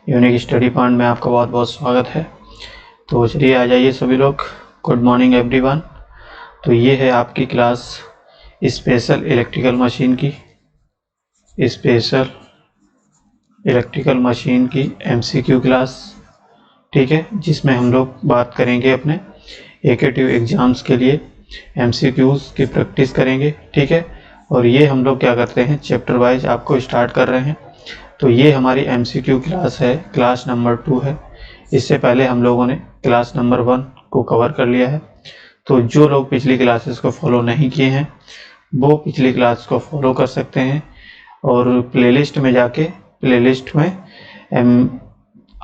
Unique study point में आपका बहुत बहुत स्वागत है। तो चलिए आ जाइए सभी लोग। Good morning everyone. तो ये है आपकी क्लास स्पेशल इलेक्ट्रिकल मशीन की MCQ क्लास, ठीक है, जिसमें हम लोग बात करेंगे अपने एकेटिव एग्जाम्स के लिए MCQs की प्रैक्टिस करेंगे, ठीक है। और ये हम लोग क्या करते हैं, चैप्टर वाइज आपको स्टार्ट कर रहे हैं। तो ये हमारी MCQ क्लास है, क्लास नंबर 2 है। इससे पहले हम लोगों ने क्लास नंबर 1 को कवर कर लिया है। तो जो लोग पिछली क्लासेस को फॉलो नहीं किए हैं वो पिछली क्लास को फॉलो कर सकते हैं और प्लेलिस्ट में जाके प्लेलिस्ट में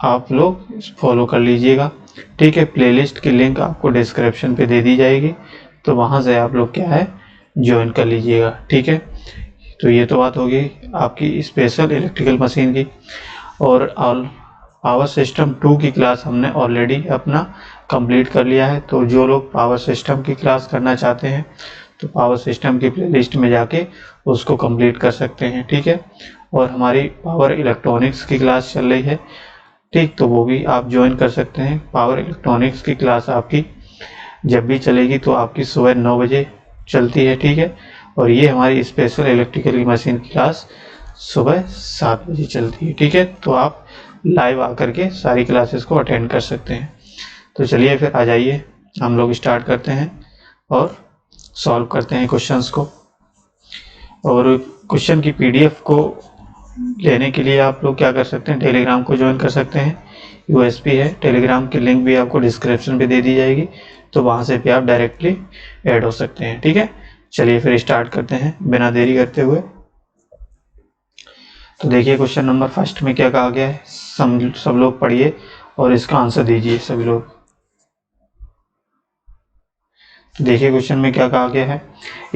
आप लोग फॉलो कर लीजिएगा, ठीक है। प्लेलिस्ट की लिंक आपको डिस्क्रिप्शन पे दे दी जाएगी, तो वहाँ से आप लोग क्या है ज्वाइन कर लीजिएगा, ठीक है। तो ये तो बात होगी आपकी स्पेशल इलेक्ट्रिकल मशीन की। और पावर सिस्टम 2 की क्लास हमने ऑलरेडी अपना कंप्लीट कर लिया है। तो जो लोग पावर सिस्टम की क्लास करना चाहते हैं तो पावर सिस्टम की प्लेलिस्ट में जाके उसको कंप्लीट कर सकते हैं, ठीक है। और हमारी पावर इलेक्ट्रॉनिक्स की क्लास चल रही है, ठीक, तो वो भी आप ज्वाइन कर सकते हैं। पावर इलेक्ट्रॉनिक्स की क्लास आपकी जब भी चलेगी तो आपकी सुबह 9 बजे चलती है, ठीक है। और ये हमारी स्पेशल इलेक्ट्रिकल मशीन की क्लास सुबह 7 बजे चलती है, ठीक है। तो आप लाइव आकर के सारी क्लासेस को अटेंड कर सकते हैं। तो चलिए फिर आ जाइए, हम लोग स्टार्ट करते हैं और सॉल्व करते हैं क्वेश्चंस को। और क्वेश्चन की PDF को लेने के लिए आप लोग क्या कर सकते हैं, टेलीग्राम को ज्वाइन कर सकते हैं। USB है, टेलीग्राम की लिंक भी आपको डिस्क्रिप्शन पे दे दी जाएगी, तो वहाँ से भी आप डायरेक्टली ऐड हो सकते हैं, ठीक है। चलिए फिर स्टार्ट करते हैं बिना देरी करते हुए। तो देखिए क्वेश्चन नंबर 1 में क्या कहा गया है, सब लोग पढ़िए और इसका आंसर दीजिए सभी लोग। तो देखिए क्वेश्चन में क्या कहा गया है,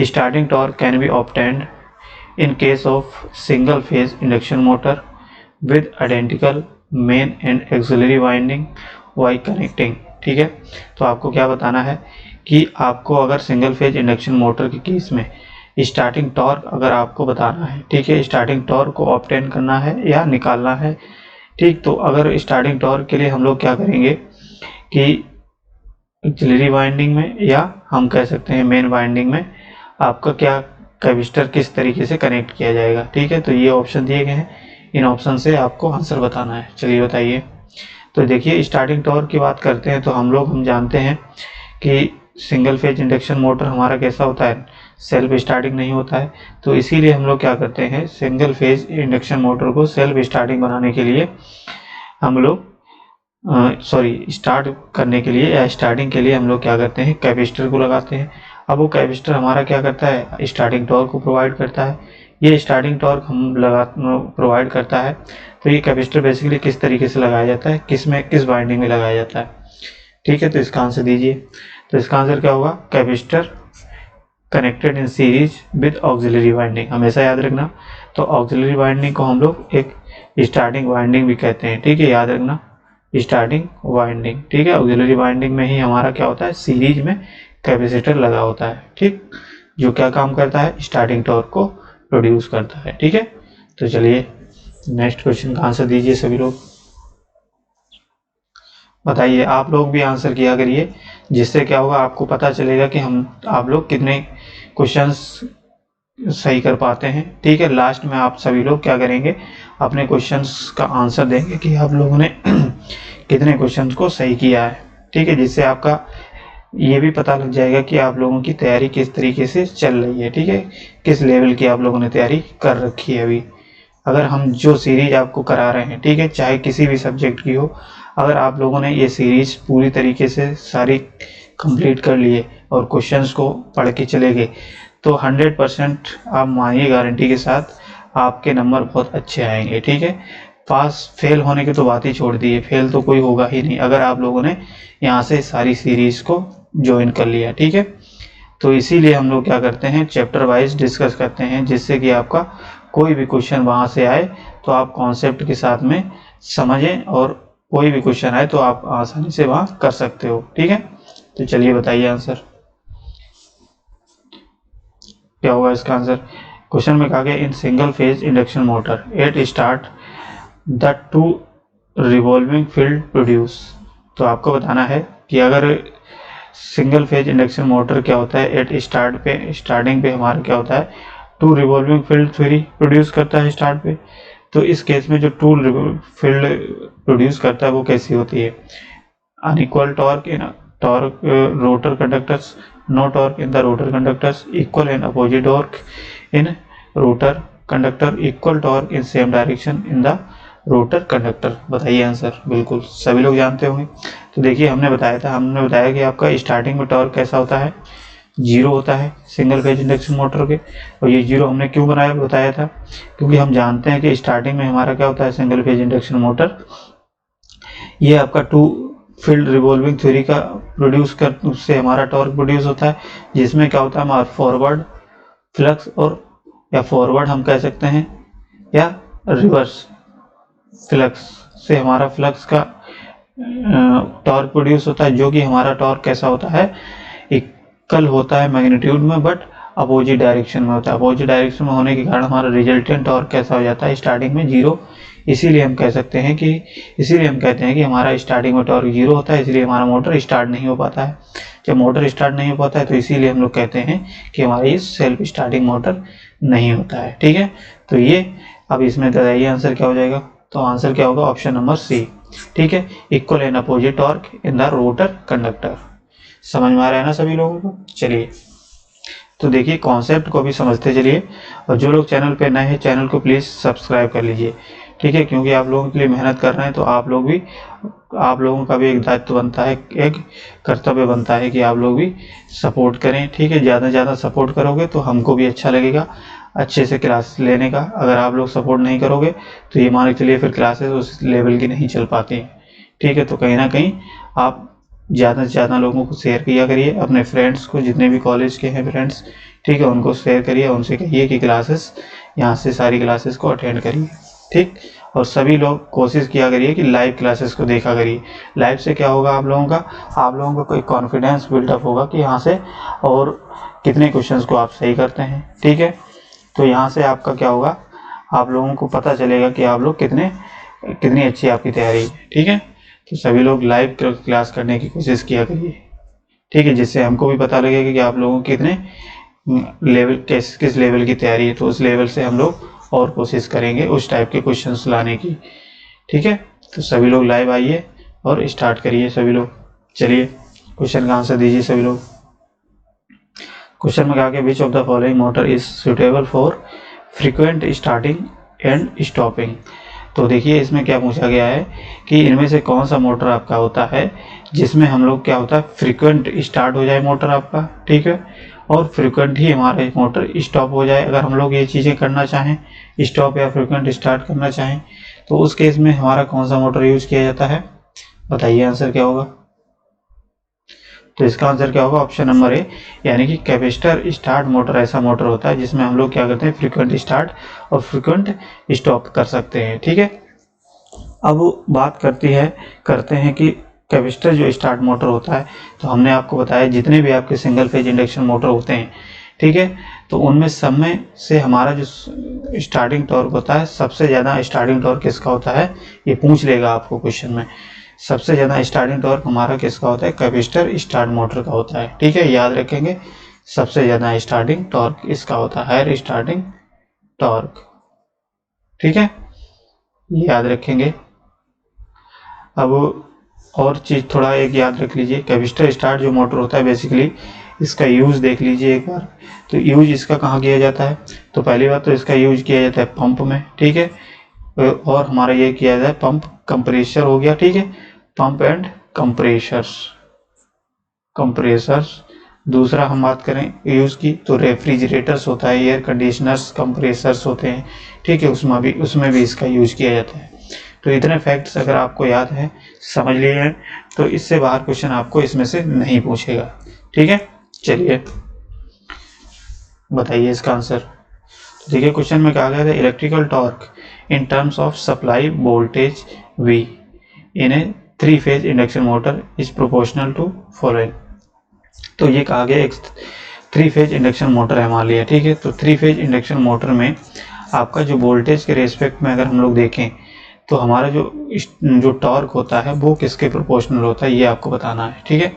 starting torque can be obtained in case of single phase induction motor with identical main and auxiliary winding while connecting, ठीक है। तो आपको क्या बताना है कि आपको अगर सिंगल फेज इंडक्शन मोटर के केस में स्टार्टिंग टॉर्क अगर आपको बताना है, ठीक है, स्टार्टिंग टॉर्क को ऑब्टेन करना है या निकालना है, ठीक। तो अगर स्टार्टिंग टॉर्क के लिए हम लोग क्या करेंगे कि ऑक्सिलरी वाइंडिंग में या हम कह सकते हैं मेन वाइंडिंग में आपका क्या कैपेसिटर किस तरीके से कनेक्ट किया जाएगा, ठीक है। तो ये ऑप्शन दिए गए हैं, इन ऑप्शन से आपको आंसर बताना है। चलिए बताइए। तो देखिए स्टार्टिंग टॉर्क की बात करते हैं तो हम जानते हैं कि सिंगल फेज इंडक्शन मोटर हमारा कैसा होता है, सेल्फ स्टार्टिंग नहीं होता है। तो इसीलिए हम लोग क्या करते हैं, सिंगल फेज इंडक्शन मोटर को सेल्फ स्टार्टिंग बनाने के लिए हम लोग स्टार्ट करने के लिए या स्टार्टिंग के लिए हम लोग क्या करते हैं, कैपेसिटर को लगाते हैं। अब वो कैपेसिटर हमारा क्या करता है, स्टार्टिंग टॉर्क को प्रोवाइड करता है। ये स्टार्टिंग टॉर्क हम प्रोवाइड करता है। तो ये कैपेसिटर बेसिकली किस तरीके से लगाया जाता है, किस वाइंडिंग में लगाया जाता है, ठीक है। तो इसका आंसर दीजिए। तो इसका आंसर क्या होगा, capacitor connected in series with auxiliary winding, हमेशा याद रखना। तो ऑक्सिलरी वाइंडिंग को हम लोग एक स्टार्टिंग वाइंडिंग भी कहते हैं, ठीक है, याद रखना, स्टार्टिंग वाइंडिंग, ठीक है। ऑक्सिलरी वाइंडिंग में ही हमारा क्या होता है, सीरीज में कैपेसिटर लगा होता है, ठीक, जो क्या काम करता है, स्टार्टिंग टॉर्क को प्रोड्यूस करता है, ठीक है। तो चलिए नेक्स्ट क्वेश्चन का आंसर दीजिए सभी लोग। बताइए, आप लोग भी आंसर किया करिए, जिससे क्या होगा आपको पता चलेगा कि आप लोग कितने क्वेश्चंस सही कर पाते हैं, ठीक है। लास्ट में आप सभी लोग क्या करेंगे, अपने क्वेश्चंस का आंसर देंगे कि आप लोगों ने कितने क्वेश्चंस को सही किया है, ठीक है। जिससे आपका ये भी पता लग जाएगा कि आप लोगों की तैयारी किस तरीके से चल रही है, ठीक है, किस लेवल की आप लोगों ने तैयारी कर रखी है अभी। अगर हम जो सीरीज आपको करा रहे हैं, ठीक है, चाहे किसी भी सब्जेक्ट की हो, अगर आप लोगों ने ये सीरीज पूरी तरीके से सारी कंप्लीट कर लिए और क्वेश्चंस को पढ़ के चले गए तो 100% आप मानिए गारंटी के साथ आपके नंबर बहुत अच्छे आएंगे, ठीक है। पास फेल होने की तो बात ही छोड़ दी है, फेल तो कोई होगा ही नहीं अगर आप लोगों ने यहाँ से सारी सीरीज को ज्वाइन कर लिया, ठीक है। तो इसीलिए हम लोग क्या करते हैं, चैप्टर वाइज डिस्कस करते हैं, जिससे कि आपका कोई भी क्वेश्चन वहाँ से आए तो आप कॉन्सेप्ट के साथ में समझें और कोई भी क्वेश्चन आए तो आप आसानी से वहाँ कर सकते हो, ठीक है। तो चलिए बताइए आंसर क्या होगा इसका आंसर। क्वेश्चन में कहा गया इन single phase induction motor eight start the two revolving field produce. तो आपको बताना है कि अगर सिंगल फेज इंडक्शन मोटर क्या होता है, एट स्टार्टिंग पे हमारा क्या होता है, two revolving field theory produce करता है स्टार्ट पे। तो इस केस में जो टू फील्ड प्रोड्यूस करता है वो कैसी होती है, unequal torque in torque rotor conductors, no torque in the rotor conductors, equal and opposite torque in rotor conductor, equal torque in same direction in the rotor conductor. बताइए answer, बिल्कुल सभी लोग जानते होंगे। तो देखिए हमने बताया कि आपका स्टार्टिंग में टॉर्क कैसा होता है, जीरो होता है सिंगल फेज इंडक्शन मोटर के। और ये जीरो हमने क्यों बताया था, क्योंकि हम जानते हैं कि स्टार्टिंग में हमारा क्या होता है, सिंगल फेज इंडक्शन मोटर ये आपका टू फील्ड रिवॉल्विंग थ्योरी का प्रोड्यूस कर, उससे हमारा टॉर्क प्रोड्यूस होता है, जिसमें क्या होता है हमारा फॉरवर्ड फ्लक्स, और या फॉरवर्ड हम कह सकते हैं या रिवर्स फ्लक्स से हमारा फ्लक्स का टॉर्क प्रोड्यूस होता है, जो कि हमारा टॉर्क कैसा होता है, इक्वल होता है मैग्नीट्यूड में, बट अपोजिट डायरेक्शन में होता है। अपोजिट डायरेक्शन में होने के कारण हमारा रिजल्टेंट टॉर्क कैसा हो जाता है, स्टार्टिंग में जीरो। इसीलिए हम कहते हैं कि हमारा स्टार्टिंग में टॉर्क जीरो होता है, इसलिए हमारा मोटर स्टार्ट नहीं हो पाता है। जब मोटर स्टार्ट नहीं हो पाता है तो इसीलिए हम लोग कहते हैं कि हमारा ये सेल्फ स्टार्टिंग मोटर नहीं होता है। ठीक है, तो ये अब इसमें बताइए आंसर क्या हो जाएगा। तो आंसर क्या होगा, ऑप्शन नंबर सी। ठीक है, equal and opposite torque in the rotor conductor. समझ में आ रहा है ना सभी लोगों को। चलिए तो देखिए कॉन्सेप्ट को भी समझते चलिए, और जो लोग चैनल पे नए हैं चैनल को प्लीज़ सब्सक्राइब कर लीजिए। ठीक है, क्योंकि आप लोगों के लिए मेहनत कर रहे हैं, तो आप लोगों का भी एक दायित्व बनता है, एक कर्तव्य बनता है कि आप लोग भी सपोर्ट करें। ठीक है, ज़्यादा से ज़्यादा सपोर्ट करोगे तो हमको भी अच्छा लगेगा अच्छे से क्लास लेने का। अगर आप लोग सपोर्ट नहीं करोगे तो ये मान के चलिए फिर क्लासेस उस लेवल की नहीं चल पाती। ठीक है, तो कहीं ना कहीं आप ज़्यादा से ज़्यादा लोगों को शेयर किया करिए, अपने फ्रेंड्स को, जितने भी कॉलेज के हैं फ्रेंड्स, ठीक है, उनको शेयर करिए, उनसे कहिए कि क्लासेस यहाँ से सारी क्लासेस को अटेंड करिए। ठीक, और सभी लोग कोशिश किया करिए कि लाइव क्लासेस को देखा करिए। लाइव से क्या होगा, आप लोगों का कोई कॉन्फिडेंस बिल्डअप होगा कि यहाँ से और कितने क्वेश्चंस को आप सही करते हैं। ठीक है, तो यहाँ से आपका क्या होगा, आप लोगों को पता चलेगा कि आप लोग कितनी अच्छी आपकी तैयारी है। ठीक है, तो सभी लोग लाइव क्लास करने की कोशिश किया करिए। ठीक है, जिससे हमको भी पता लगेगा कि आप लोगों को कितने लेवल किस लेवल की तैयारी है, तो उस लेवल से हम लोग और कोशिश करेंगे उस टाइप के क्वेश्चंस लाने की। ठीक है, तो सभी लोग लाइव आइए और स्टार्ट करिए सभी लोग। चलिए क्वेश्चन का आंसर दीजिए सभी लोग। क्वेश्चन में कहा कि विच of the following motor is suitable for frequent starting and stopping. तो देखिए इसमें क्या पूछा गया है कि इनमें से कौन सा मोटर आपका होता है जिसमें हम लोग क्या होता है, फ्रीक्वेंट स्टार्ट हो जाए मोटर आपका, ठीक है, और फ्रीक्वेंट ही हमारा मोटर स्टॉप हो जाए। अगर हम लोग ये चीज़ें करना चाहें, स्टॉप या फ्रीक्वेंट स्टार्ट करना चाहें, तो उस केस में हमारा कौन सा मोटर यूज किया जाता है, बताइए आंसर क्या होगा। तो इसका आंसर क्या होगा, ऑप्शन नंबर ए, यानी कि कैपेसिटर स्टार्ट मोटर ऐसा मोटर होता है जिसमें हम लोग क्या करते हैं, फ्रीक्वेंट स्टार्ट और फ्रीक्वेंट स्टॉप कर सकते हैं। ठीक है, अब बात करते हैं कि कैपेसिटर जो स्टार्ट मोटर होता है, तो हमने आपको बताया जितने भी आपके सिंगल फेज इंडक्शन मोटर होते हैं, ठीक है, तो उनमें सब में से हमारा जो स्टार्टिंग टॉर्क होता है, सबसे ज़्यादा स्टार्टिंग टॉर्क किसका होता है, ये पूछ लेगा आपको क्वेश्चन में। सबसे ज़्यादा स्टार्टिंग टॉर्क हमारा किसका होता है, कैपेसिटर स्टार्ट मोटर का होता है। ठीक है, याद रखेंगे, सबसे ज़्यादा स्टार्टिंग टॉर्क इसका होता है, हायर स्टार्टिंग टॉर्क। ठीक है, याद रखेंगे। अब और चीज़ थोड़ा एक याद रख लीजिए, कैपेसिटर स्टार्ट जो मोटर होता है बेसिकली इसका यूज़ देख लीजिए एक बार। तो यूज इसका कहाँ किया जाता है, तो पहली बात तो इसका यूज किया जाता है पंप में। ठीक है, और हमारा ये किया जाता है पंप कंप्रेसर हो गया। ठीक है, पंप एंड कंप्रेसर्स। दूसरा हम बात करें यूज की, तो रेफ्रिजरेटर्स होता है, एयर कंडीशनर्स कंप्रेसर्स होते हैं। ठीक है, उसमें भी इसका यूज किया जाता है। तो इतने फैक्ट्स अगर आपको याद है, समझ लिए हैं, तो इससे बाहर क्वेश्चन आपको इसमें से नहीं पूछेगा। ठीक है, चलिए बताइए इसका आंसर। देखिए क्वेश्चन में कहा गया था electrical torque in terms of supply voltage V in a 3 phase induction motor is proportional to following. तो ये कहा गया एक 3 फेज इंडक्शन मोटर है मान लिया। ठीक है, तो 3 फेज इंडक्शन मोटर में आपका जो वोल्टेज के रेस्पेक्ट में अगर हम लोग देखें, तो हमारा जो टॉर्क होता है वो किसके प्रोपोर्शनल होता है, ये आपको बताना है। ठीक है,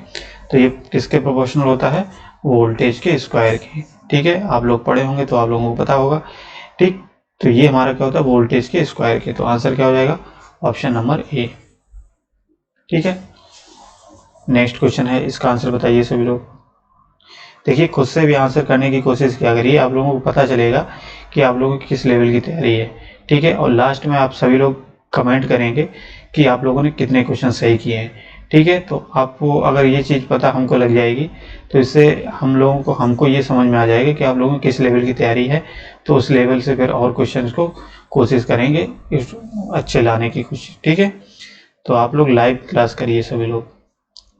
तो ये किसके प्रोपोर्शनल होता है, वोल्टेज के स्क्वायर के। ठीक है, आप लोग पढ़े होंगे तो आप लोगों को पता होगा। ठीक, तो ये हमारा क्या होता है, वोल्टेज के स्क्वायर के। तो आंसर क्या हो जाएगा, ऑप्शन नंबर ए। ठीक है, नेक्स्ट क्वेश्चन है, इसका आंसर बताइए सभी लोग। देखिए, खुद से भी आंसर करने की कोशिश किया करिए, आप लोगों को पता चलेगा कि आप लोगों की किस लेवल की तैयारी है। ठीक है, और लास्ट में आप सभी लोग कमेंट करेंगे कि आप लोगों ने कितने क्वेश्चन सही किए हैं। ठीक है, तो आपको अगर ये चीज़ पता हमको लग जाएगी तो इससे हमको ये समझ में आ जाएगा कि आप लोगों की किस लेवल की तैयारी है। तो उस लेवल से फिर और क्वेश्चन को कोशिश करेंगे अच्छे लाने की कोशिश। ठीक है, तो आप लोग लाइव क्लास करिए सभी लोग।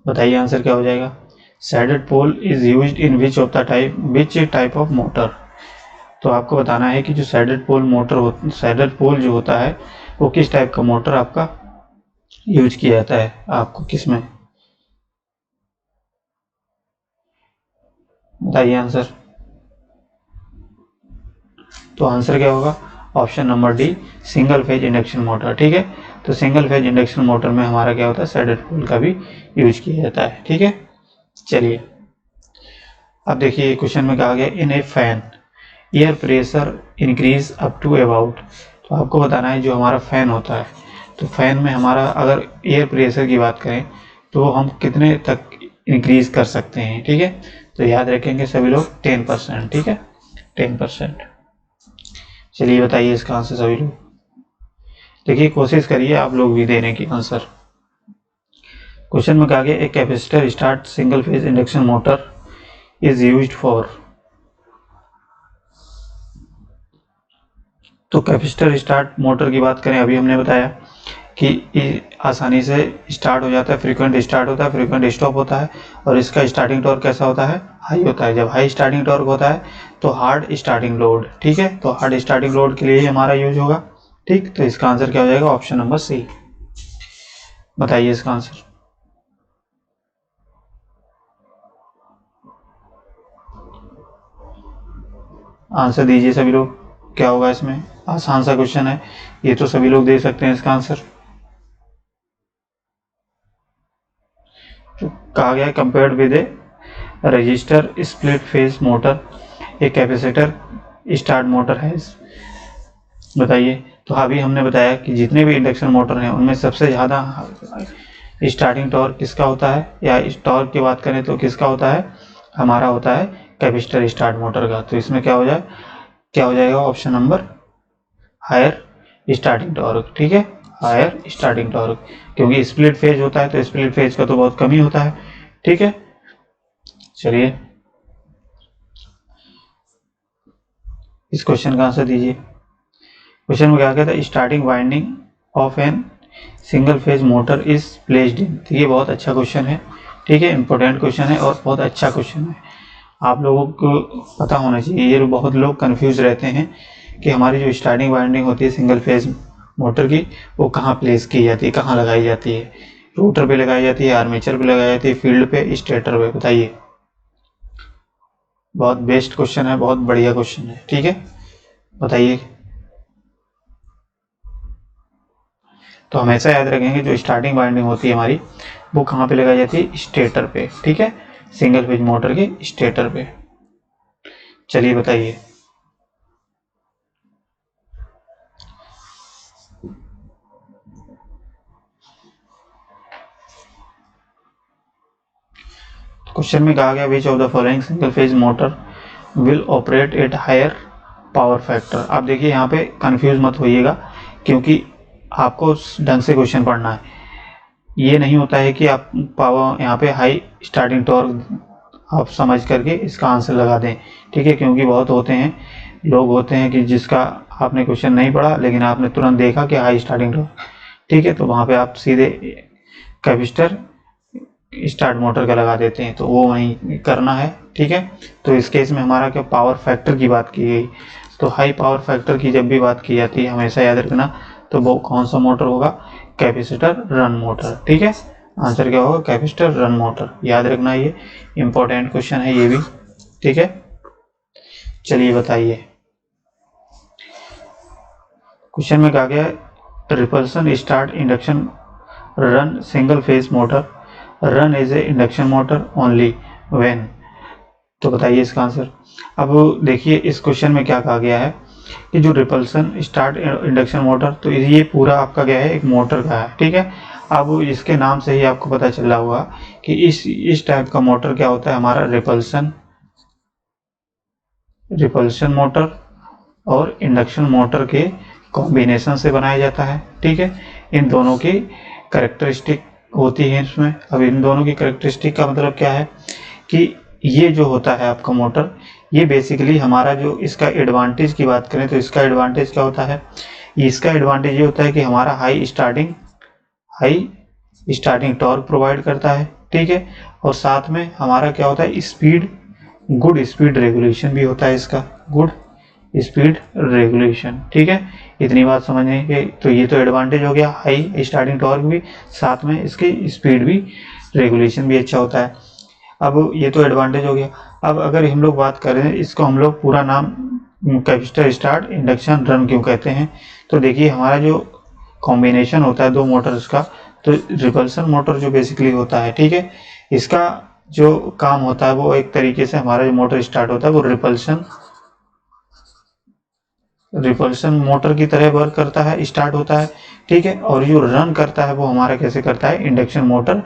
बताइए आंसर क्या हो जाएगा। Shaded pole is used in which type of motor. तो आपको बताना है कि जो सैडेड पोल जो होता है वो किस टाइप का मोटर आपका यूज किया जाता है, आपको किस में, बताइए आंसर। तो आंसर क्या होगा, option number D, single phase induction motor. ठीक है, तो सिंगल फेज इंडक्शन मोटर में हमारा क्या होता है, सैडेड पोल का भी यूज किया जाता है। ठीक है, चलिए अब देखिए क्वेश्चन में कहा गया in a fan air pressure increase up to about. तो आपको बताना है जो हमारा फैन होता है, तो फैन में हमारा अगर एयर प्रेशर की बात करें तो हम कितने तक इंक्रीज कर सकते हैं। ठीक है, तो याद रखेंगे सभी लोग 10%। ठीक है, 10%। चलिए बताइए इसका आंसर सभी लोग। देखिए कोशिश करिए आप लोग भी देने की आंसर। क्वेश्चन में कहा गया एक capacitor start single phase induction motor is used for. तो कैपेसिटर स्टार्ट मोटर की बात करें, अभी हमने बताया कि आसानी से स्टार्ट हो जाता है, फ्रीक्वेंट स्टार्ट होता है, फ्रीक्वेंट स्टॉप होता है, और इसका स्टार्टिंग टॉर्क कैसा होता है, हाई होता है। जब हाई स्टार्टिंग टॉर्क होता है तो हार्ड स्टार्टिंग लोड। ठीक है, तो हार्ड स्टार्टिंग लोड के लिए ही हमारा यूज होगा। ठीक, तो इसका आंसर क्या हो जाएगा, ऑप्शन नंबर सी। बताइए इसका आंसर। आंसर दीजिए सभी लोग, क्या होगा इसमें, आसान सा क्वेश्चन है ये, तो सभी लोग दे सकते हैं इसका आंसर। कहा गया compared with A register split phase motor A capacitor start motor है। बताइए, तो अभी हमने बताया कि जितने भी इंडक्शन मोटर हैं उनमें सबसे ज़्यादा स्टार्टिंग टॉर्क किसका होता है, या इस टॉर्क की बात करें तो किसका होता है, हमारा होता है कैपेसिटर स्टार्ट मोटर का। तो इसमें क्या हो जाएगा option number higher starting torque. ठीक है, हायर स्टार्टिंग टॉर्क, क्योंकि स्प्लिट फेज होता है तो स्प्लिट फेज का तो बहुत कम ही होता है। ठीक है, चलिए इस क्वेश्चन का आंसर दीजिए। क्वेश्चन में क्या कहता है, starting winding of an single phase motor is placed in. तो ये बहुत अच्छा क्वेश्चन है। ठीक है, इंपॉर्टेंट क्वेश्चन है और बहुत अच्छा क्वेश्चन है, आप लोगों को पता होना चाहिए। ये बहुत लोग कंफ्यूज रहते हैं कि हमारी जो स्टार्टिंग वाइंडिंग होती है सिंगल फेज मोटर की वो कहाँ प्लेस की जाती है, कहाँ लगाई जाती है, रोटर पे लगाई जाती है, आर्मेचर पे लगाई जाती है, फील्ड पे, स्टेटर पे, बताइए। बहुत बेस्ट क्वेश्चन है, बहुत बढ़िया क्वेश्चन है। ठीक है, बताइए। तो हमेशा याद रखेंगे जो स्टार्टिंग वाइंडिंग होती है हमारी वो कहाँ पे लगाई जाती है, स्टेटर पे। ठीक है, सिंगल फेज मोटर के स्टेटर पे। चलिए बताइए। क्वेश्चन में कहा गया which of the following single phase motor will operate at higher power factor. आप देखिए यहाँ पे कंफ्यूज मत होइएगा, क्योंकि आपको ढंग से क्वेश्चन पढ़ना है। ये नहीं होता है कि आप पावर यहाँ पे हाई स्टार्टिंग टॉर्क आप समझ करके इसका आंसर लगा दें। ठीक है, क्योंकि बहुत लोग होते हैं कि जिसका आपने क्वेश्चन नहीं पढ़ा लेकिन आपने तुरंत देखा कि हाई स्टार्टिंग टॉर्क। ठीक है, तो वहाँ पे आप सीधे कैपेसिटर स्टार्ट मोटर का लगा देते हैं, तो वो वहीं करना है। ठीक है, तो इस केस में हमारा क्या पावर फैक्टर की बात की गई, तो हाई पावर फैक्टर की जब भी बात की जाती है हमेशा याद रखना, तो वो कौन सा मोटर होगा, कैपेसिटर रन मोटर। ठीक है, आंसर क्या होगा, कैपेसिटर रन मोटर। याद रखना, ये इंपॉर्टेंट क्वेश्चन है ये भी। ठीक है, चलिए बताइए। क्वेश्चन में कहा गया repulsion start induction run single phase motor run as a induction motor only when. तो बताइए इसका आंसर। अब देखिए इस क्वेश्चन में क्या कहा गया है कि जो रिपल्सन स्टार्ट इंडक्शन मोटर, तो ये पूरा आपका क्या है, एक मोटर का है, ठीक है। अब इसके नाम से ही आपको पता चल रहा होगा कि इस टाइप का मोटर क्या होता है, हमारा रिपल्सन मोटर और इंडक्शन मोटर के कॉम्बिनेशन से बनाया जाता है, ठीक है। इन दोनों की कैरेक्टरिस्टिक होती है इसमें। अब इन दोनों की कैरेक्टरिस्टिक का मतलब क्या है कि ये जो होता है आपका मोटर, ये बेसिकली हमारा जो इसका एडवांटेज की बात करें तो इसका एडवांटेज क्या होता है, इसका एडवांटेज ये होता है कि हमारा हाई स्टार्टिंग टॉर्क प्रोवाइड करता है, ठीक है। और साथ में हमारा क्या होता है, गुड स्पीड रेगुलेशन भी होता है इसका, गुड स्पीड रेगुलेशन, ठीक है। इतनी बात समझने के, तो ये तो एडवांटेज हो गया, हाई स्टार्टिंग टॉर्क भी, साथ में इसकी स्पीड भी, रेगुलेशन भी अच्छा होता है। अब ये तो एडवांटेज हो गया। अब अगर हम लोग बात करें, इसको हम लोग पूरा नाम कैपेसिटर स्टार्ट इंडक्शन रन क्यों कहते हैं, तो देखिए हमारा जो कॉम्बिनेशन होता है दो मोटर्स का, तो रिपल्सन मोटर जो बेसिकली होता है, ठीक है, इसका जो काम होता है वो एक तरीके से हमारा जो मोटर स्टार्ट होता है वो रिपल्सन मोटर की तरह वर्क करता है, स्टार्ट होता है, ठीक है। और जो रन करता है वो हमारा कैसे करता है, इंडक्शन मोटर।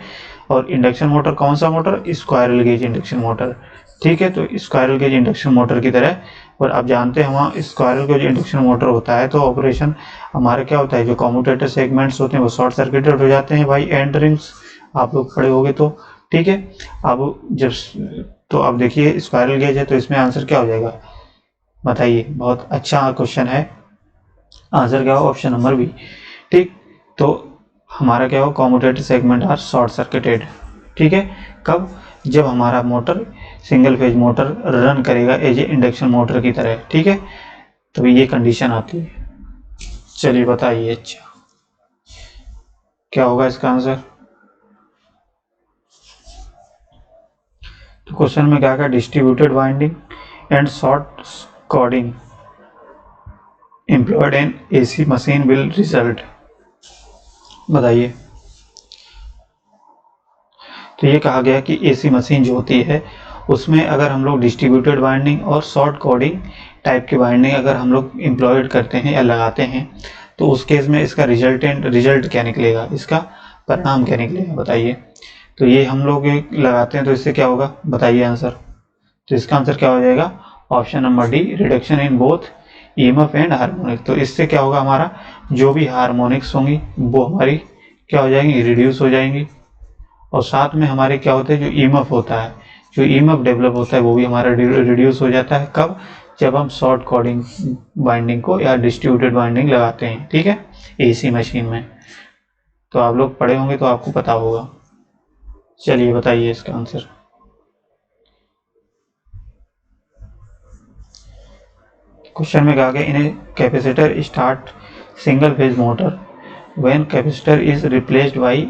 और इंडक्शन मोटर कौन सा motor, squirrel cage induction motor, ठीक है। तो स्क्वायरल गेज इंडक्शन मोटर की तरह। और आप जानते हैं वहाँ स्क्वायरल गेज इंडक्शन मोटर होता है तो ऑपरेशन हमारा क्या होता है, जो कम्यूटेटर सेगमेंट्स होते हैं वो शॉर्ट सर्किटेड हो जाते हैं भाई, एंड रिंग्स, आप लोग पढ़े होंगे तो, ठीक है। अब जब तो अब देखिए स्क्वायरल गेज है तो इसमें आंसर क्या हो जाएगा, बताइए। बहुत अच्छा क्वेश्चन है, आंसर क्या हो, ऑप्शन नंबर बी, ठीक। तो हमारा क्या हो, commutator segment are short circuited, ठीक है। कब, जब हमारा motor single phase motor run करेगा एज ए इंडक्शन मोटर की तरह, ठीक है, तो ये कंडीशन आती है। चलिए बताइए, अच्छा क्या होगा इसका आंसर। तो क्वेश्चन में क्या कहा, distributed winding and short cording employed in AC machine will result, बताइए। तो ये कहा गया कि एसी मशीन जो होती है उसमें अगर हम लोग डिस्ट्रीब्यूटेड वाइंडिंग और शॉर्ट कॉर्डिंग टाइप की वाइंडिंग अगर हम लोग एम्प्लॉयड करते हैं या लगाते हैं तो उस केस में इसका रिजल्ट क्या निकलेगा, इसका परिणाम क्या निकलेगा, बताइए। तो ये हम लोग लगाते हैं तो इससे क्या होगा, बताइए आंसर। तो इसका आंसर क्या हो जाएगा, option number D, reduction in both EMF and harmonic. तो इससे क्या होगा, हमारा जो भी हार्मोनिक्स होंगी वो हमारी क्या हो जाएंगी, रिड्यूस हो जाएंगी। और साथ में हमारे क्या होते हैं, जो ईएमएफ होता है, जो ईएमएफ डेवलप होता है वो भी हमारा रिड्यूस हो जाता है। कब, जब हम शॉर्ट कॉर्डिंग बाइंडिंग को या डिस्ट्रीब्यूटेड बाइंडिंग लगाते हैं, ठीक है, एसी मशीन में। तो आप लोग पढ़े होंगे तो आपको पता होगा। चलिए बताइए इसका आंसर। क्वेश्चन में कहा गया, in a capacitor start single phase motor when capacitor is replaced by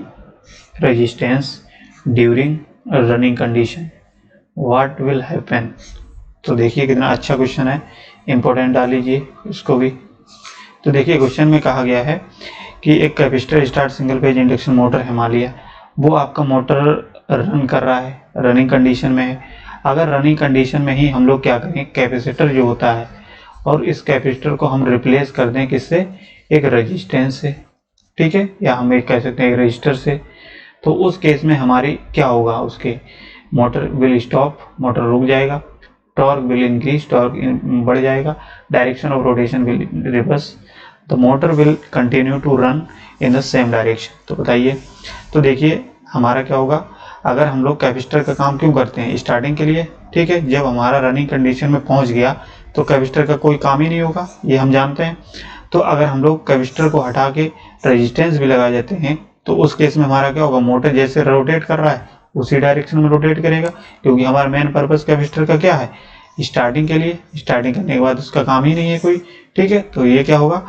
resistance during running condition what will happen. तो देखिए कितना अच्छा क्वेश्चन है, इंपॉर्टेंट डाल लीजिए इसको भी। तो देखिए क्वेश्चन में कहा गया है कि एक capacitor start single phase induction motor है, मान लिया वो आपका मोटर रन कर रहा है, रनिंग कंडीशन में है। अगर रनिंग कंडीशन में ही हम लोग क्या करें, कैपेसिटर जो होता है और इस कैपेसिटर को हम रिप्लेस कर दें किससे, एक रेजिस्टेंस से, ठीक है, या हम एक कह सकते हैं एक रजिस्टर से। तो उस केस में हमारी क्या होगा, उसके मोटर विल स्टॉप, मोटर रुक जाएगा, टॉर्क विल इंक्रीज, टॉर्क बढ़ जाएगा, direction of rotation will reverse, the motor will continue to run in the same direction. तो बताइए। तो देखिए हमारा क्या होगा, अगर हम लोग कैपेसिटर का काम क्यों करते हैं, स्टार्टिंग के लिए, ठीक है। जब हमारा रनिंग कंडीशन में पहुंच गया तो कैपेसिटर का कोई काम ही नहीं होगा, ये हम जानते हैं। तो अगर हम लोग कैपेसिटर को हटा के रेजिस्टेंस भी लगा देते हैं तो उस केस में हमारा क्या होगा, मोटर जैसे रोटेट कर रहा है उसी डायरेक्शन में रोटेट करेगा, क्योंकि हमारा मेन पर्पस कैपेसिटर का क्या है, स्टार्टिंग के लिए, स्टार्टिंग करने के बाद उसका काम ही नहीं है कोई, ठीक है। तो ये क्या होगा,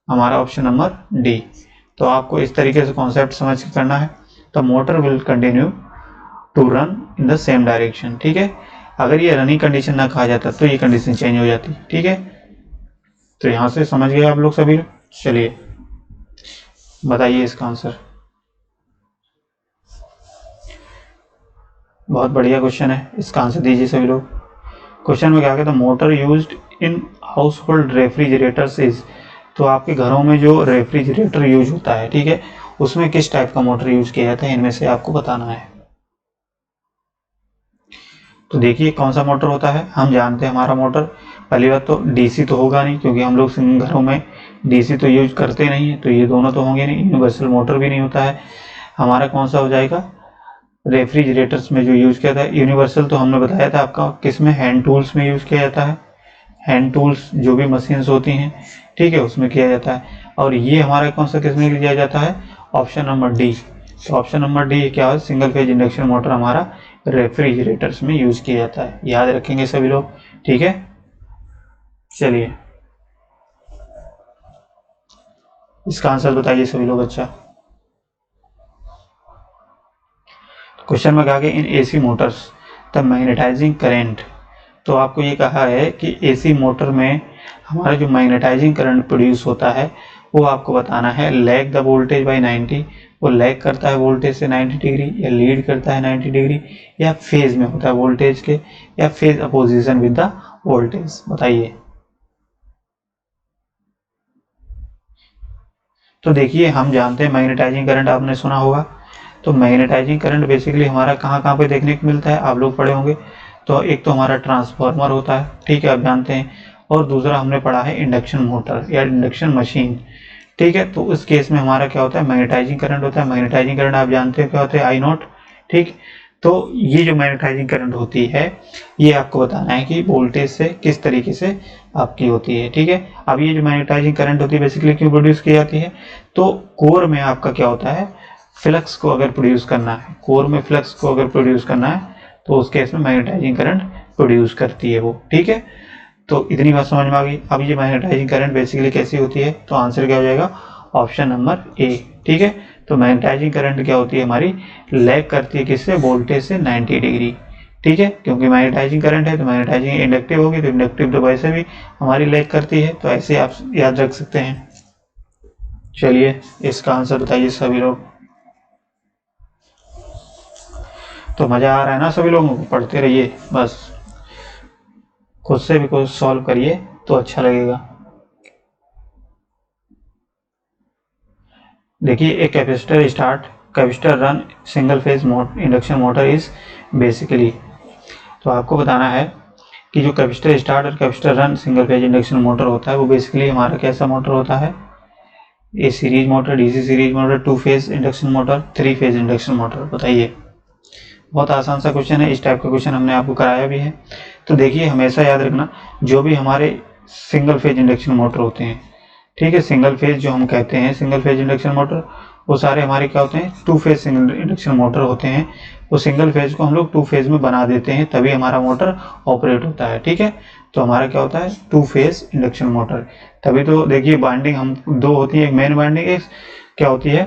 हमारा ऑप्शन नंबर डी। तो आपको इस तरीके से कॉन्सेप्ट समझ के करना है। तो motor will continue to run in the same direction, ठीक है। अगर ये रनिंग कंडीशन ना कहा जाता तो ये कंडीशन चेंज हो जाती, ठीक है। तो यहाँ से समझ गए आप लोग सभी। चलिए बताइए इसका आंसर। बहुत बढ़िया क्वेश्चन है, इसका आंसर दीजिए सभी लोग। क्वेश्चन में क्या कहता है, motor used in house hold refrigerators is, तो आपके घरों में जो रेफ्रिजरेटर यूज होता है, ठीक है, उसमें किस टाइप का मोटर यूज किया जाता है, इनमें से आपको बताना है। तो देखिए कौन सा मोटर होता है, हम जानते हैं हमारा मोटर, पहली बात तो डीसी तो होगा नहीं, क्योंकि हम लोग घरों में डीसी तो यूज करते नहीं है, तो ये दोनों तो होंगे नहीं, यूनिवर्सल मोटर भी नहीं होता है। हमारा कौन सा हो जाएगा, रेफ्रिजरेटर्स में जो यूज किया था यूनिवर्सल, तो हमने बताया था आपका किस में, हैंड टूल्स में यूज किया जाता है, हैंड टूल्स जो भी मशीन्स होती हैं, ठीक है, उसमें किया जाता है। और ये हमारा कौन सा किस में किया जाता है, ऑप्शन नंबर डी। तो ऑप्शन नंबर डी क्या है, सिंगल फेज इंडक्शन मोटर हमारा रेफ्रिजरेटर्स में यूज किया जाता है, याद रखेंगे सभी लोग, ठीक है। चलिए इसका आंसर बताइए सभी लोग। अच्छा, क्वेश्चन में कहा गया in AC motors the magnetizing current, तो आपको ये कहा है कि एसी मोटर में हमारा जो मैग्नेटाइजिंग करंट प्रोड्यूस होता है वो आपको बताना है, लैग द वोल्टेज बाय 90, वो लैग करता है वोल्टेज से 90 डिग्री, या लीड करता है 90 डिग्री, या फेज में होता है वोल्टेज के, या phase opposition with the voltage, बताइए। तो देखिए हम जानते हैं मैग्नेटाइजिंग करंट आपने सुना होगा, तो मैग्नेटाइजिंग करंट बेसिकली हमारा कहाँ कहाँ पे देखने को मिलता है, आप लोग पढ़े होंगे। तो एक तो हमारा ट्रांसफार्मर होता है, ठीक है, आप जानते हैं, और दूसरा हमने पढ़ा है इंडक्शन मोटर या इंडक्शन मशीन, ठीक है। तो उस केस में हमारा क्या होता है, मैग्नेटाइजिंग करंट होता है। मैग्नेटाइजिंग करंट आप जानते हैं क्या होता है, आई नॉट, ठीक। तो ये जो मैग्नेटाइजिंग करंट होती है, ये आपको बताना है कि वोल्टेज से किस तरीके से आपकी होती है, ठीक है। अब ये जो मैग्नेटाइजिंग करंट होती है बेसिकली क्यों प्रोड्यूस की जाती है, तो कोर में आपका क्या होता है, फ्लक्स को अगर प्रोड्यूस करना है, कोर में फ्लक्स को अगर प्रोड्यूस करना है, तो उस केस में मैग्नेटाइजिंग करंट प्रोड्यूस करती है वो, ठीक है। तो इतनी बात समझ में आ गई। अब ये मैग्नेटाइजिंग करंट बेसिकली कैसी होती है, तो आंसर क्या हो जाएगा, ऑप्शन नंबर ए, ठीक है। तो मैग्नेटाइजिंग करंट क्या होती है हमारी, लैग करती है किससे, वोल्टेज से 90 डिग्री, ठीक है, क्योंकि मैग्नेटाइजिंग करंट है तो मैग्नेटाइजिंग इंडक्टिव होगी, तो इंडक्टिव तो वैसे भी हमारी लैग करती है, तो ऐसे आप याद रख सकते हैं। चलिए इसका आंसर बताइए सभी लोग। तो मजा आ रहा है ना सभी लोगों को, पढ़ते रहिए बस, खुद से भी कुछ सॉल्व करिए तो अच्छा लगेगा। देखिए एक capacitor start, capacitor run single phase induction motor is basically, तो आपको बताना है कि जो कैपेसिटर स्टार्ट और capacitor run single phase induction motor होता है वो बेसिकली हमारा कैसा मोटर होता है, a series motor, DC series motor, two phase induction motor, three phase induction motor, बताइए। बहुत आसान सा क्वेश्चन है, इस टाइप का क्वेश्चन हमने आपको कराया भी है। तो देखिए हमेशा याद रखना, जो भी हमारे सिंगल फेज इंडक्शन मोटर होते हैं, ठीक है, सिंगल फेज जो हम कहते हैं सिंगल फेज इंडक्शन मोटर, वो सारे हमारे क्या होते हैं, टू फेज इंडक्शन मोटर होते हैं। वो सिंगल फेज को हम लोग टू फेज में बना देते हैं, तभी हमारा मोटर ऑपरेट होता है, ठीक है। तो हमारा क्या होता है, टू फेज इंडक्शन मोटर। तभी तो देखिए बाइंडिंग हम दो होती है, एक मेन बाइंडिंग, एक क्या होती है,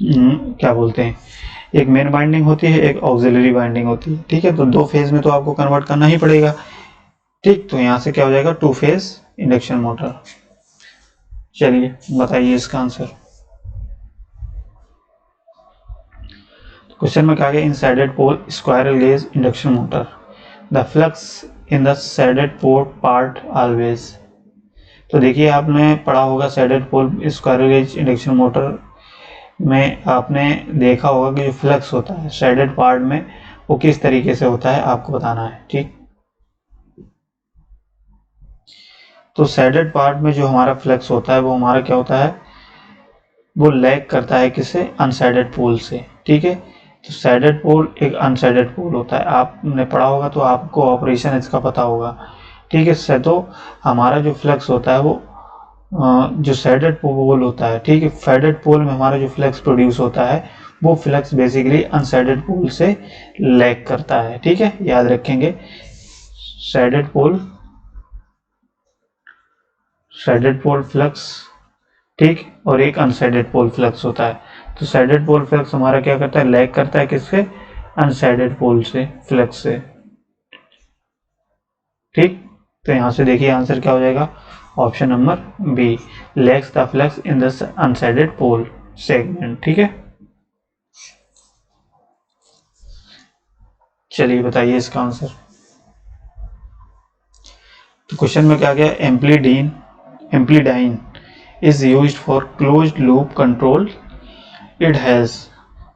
क्या बोलते हैं, एक मेन बाइंडिंग होती है, एक ऑक्सिलरी बाइंडिंग होती है, ठीक है। तो दो फेज में तो आपको कन्वर्ट करना ही पड़ेगा, ठीक। तो यहां से क्या हो जाएगा, टू फेज इंडक्शन मोटर। चलिए बताइए इसका आंसर। क्वेश्चन में कहा गया in shaded pole squirrel cage induction motor the flux in the shaded pole part always, तो देखिए आपने पढ़ा होगा shaded pole squirrel cage induction motor में आपने देखा होगा कि जो फ्लक्स होता है सैडेड पार्ट में वो किस तरीके से होता है, आपको बताना है, ठीक। तो सैडेड पार्ट में जो हमारा फ्लक्स होता है वो हमारा क्या होता है, वो लैग करता है किससे, अनसैडेड पोल से, ठीक है। तो सैडेड पोल एक अनसैडेड पोल होता है, आपने पढ़ा होगा तो आपको ऑपरेशन इसका पता होगा, ठीक है। तो हमारा जो फ्लक्स होता है वो जो सैडेड पोल होता है, ठीक है, सैडेड पोल में हमारा जो फ्लक्स प्रोड्यूस होता है वो फ्लक्स बेसिकली अनसैडेड पोल से लैग करता है, ठीक है, याद रखेंगे। सैडेड पोल फ्लक्स, ठीक, और एक अनसैडेड पोल फ्लक्स होता है। तो सैडेड पोल फ्लक्स हमारा क्या करता है, लैग करता है किससे, अनसैडेड पोल से फ्लक्स से, ठीक। तो यहां से देखिए आंसर क्या हो जाएगा, option number b, lags the flux in the unshaded pole segment. ठीक है, चलिए बताइए इसका आंसर। तो क्वेश्चन में क्या गया, amplidyne is used for closed loop control it has.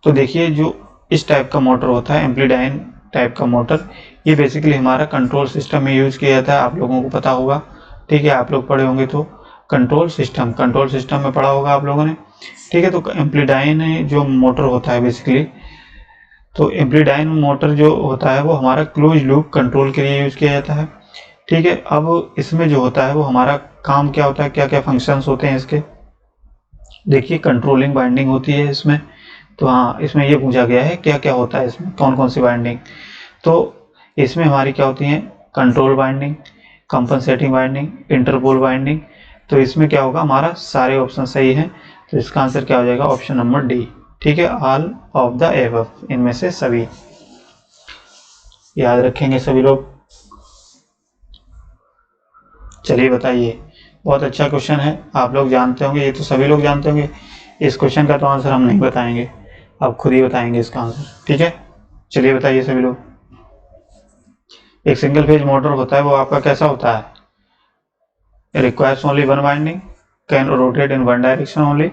तो देखिए जो इस टाइप का मोटर होता है, एम्प्लीडाइन टाइप का मोटर, ये बेसिकली हमारा कंट्रोल सिस्टम में यूज किया जाता है, आप लोगों को पता होगा। ठीक है, आप लोग पढ़े होंगे तो कंट्रोल सिस्टम में पढ़ा होगा आप लोगों ने। ठीक है, तो एम्प्लीडाइन जो मोटर होता है बेसिकली, तो एम्प्लीडाइन मोटर जो होता है वो हमारा क्लोज लूप कंट्रोल के लिए यूज किया जाता है। ठीक है, अब इसमें जो होता है वो हमारा काम क्या होता है, क्या क्या फंक्शंस होते हैं इसके। देखिए कंट्रोलिंग बाइंडिंग होती है इसमें, तो हाँ इसमें ये पूछा गया है क्या क्या होता है इसमें, कौन कौन सी बाइंडिंग। तो इसमें हमारी क्या होती है, control winding, compensating winding, interpole winding. तो इसमें क्या होगा, हमारा सारे ऑप्शन सही हैं, तो इसका आंसर क्या हो जाएगा, ऑप्शन नंबर डी। ठीक है, ऑल ऑफ द एबव, इनमें से सभी, याद रखेंगे सभी लोग। चलिए बताइए, बहुत अच्छा क्वेश्चन है, आप लोग जानते होंगे, ये तो सभी लोग जानते होंगे। इस क्वेश्चन का तो आंसर हम नहीं बताएंगे, आप खुद ही बताएंगे इसका आंसर। ठीक है, चलिए बताइए सभी लोग। एक सिंगल फेज मोटर होता है वो आपका कैसा होता है, requires only one winding, can rotate in one direction only,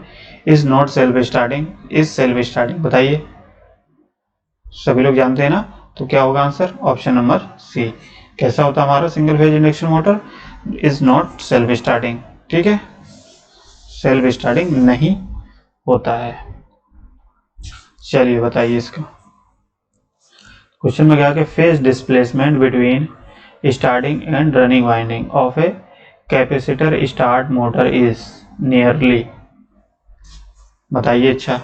is not self starting, is self starting. बताइए, सभी लोग जानते हैं ना, तो क्या होगा आंसर, ऑप्शन नंबर सी। कैसा होता है हमारा single phase induction motor, is not self starting. ठीक है, सेल्फ स्टार्टिंग नहीं होता है। चलिए बताइए इसका क्वेश्चन में क्या, phase displacement between starting and running winding of A capacitor start motor is nearly. बताइए, अच्छा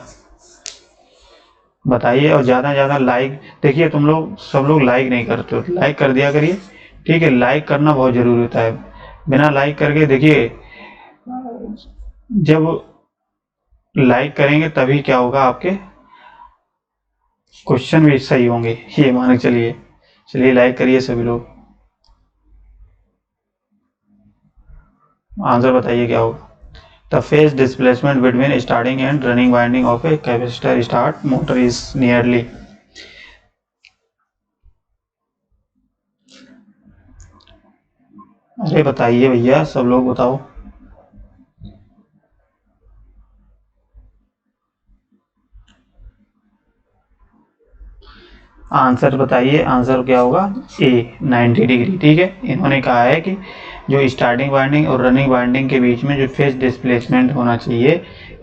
बताइए, और ज्यादा लाइक, देखिए तुम लोग सब लोग लाइक नहीं करते हो, लाइक कर दिया करिए। ठीक है, लाइक करना बहुत जरूरी होता है, बिना लाइक करके देखिए, जब लाइक करेंगे तभी क्या होगा, आपके क्वेश्चन भी सही होंगे, ये मान के चलिए। चलिए लाइक करिए सभी लोग, आंसर बताइए क्या होगा। The phase displacement between starting and running winding of a capacitor start motor is nearly। अरे बताइए भैया, सब लोग बताओ। आंसर बताइए, आंसर क्या होगा, ए 90 डिग्री। ठीक है, इन्होंने कहा है कि जो स्टार्टिंग वाइंडिंग और रनिंग वाइंडिंग के बीच में जो फेज डिस्प्लेसमेंट होना चाहिए